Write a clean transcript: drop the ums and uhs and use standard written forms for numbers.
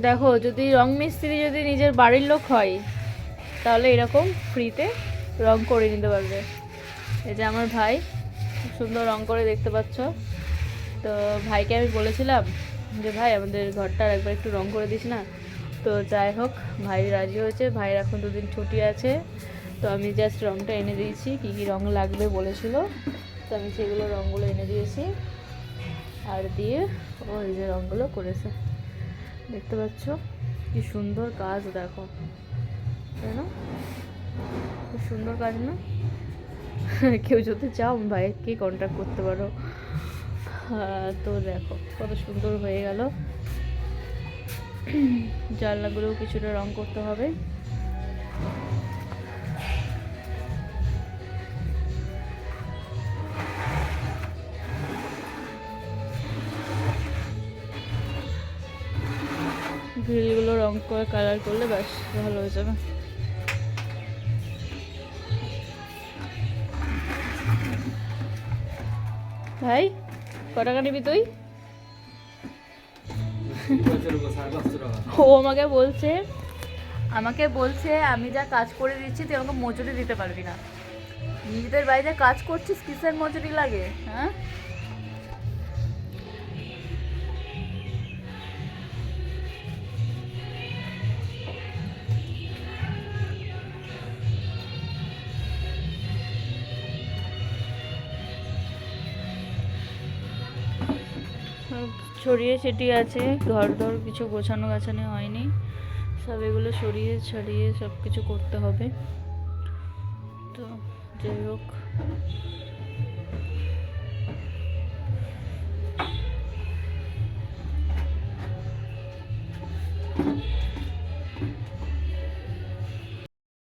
দেখো, যদি রং মিস্ত্রি যদি নিজের বাড়ির লোক হয় তাহলে এরকম ফ্রিতে রং করে নিতে পারবে। এই যে আমার ভাই খুব সুন্দর রং করে, দেখতে পাচ্ছ। তো ভাইকে আমি বলেছিলাম যে ভাই আমাদের ঘরটা একবার একটু রং করে দিস না। তো যাই হোক, ভাই রাজি হয়েছে। ভাইয়ের এখন 2 দিন ছুটি আছে। তো আমি জাস্ট রংটা এনে দিয়েছি, কী কী রং লাগবে বলেছিল, তো আমি সেগুলো রঙগুলো এনে দিয়েছি। আর দিয়ে ও এই যে রঙগুলো করেছে, দেখতে পাচ্ছ কি সুন্দর কাজ, দেখো, তাই না? খুব সুন্দর কাজ না? কেউ যদি চাও ভাইকে কন্ট্যাক্ট করতে পারো। তো দেখো কত সুন্দর হয়ে গেল। জানলাগুলোও কিছুটা রং করতে হবে। গ্রিলগুলো রং করে কালার করলে ব্যাস ভালো হয়ে যাবে। ভাই ক টাকা নিবি তুই? ও আমাকে বলছে আমি যা কাজ করে দিচ্ছি তুই আমাকে মজুরি দিতে পারবি না। নিজেদের বাড়িতে কাজ করছিস, কিসের মজুরি লাগে? হ্যাঁ, ছড়িয়ে ছিটিয়ে আছে, ঘর দর কিছু গোছানো গাছানো হয়নি, সব এগুলো সরিয়ে ছাড়িয়ে সব কিছু করতে হবে। তো যাই হোক,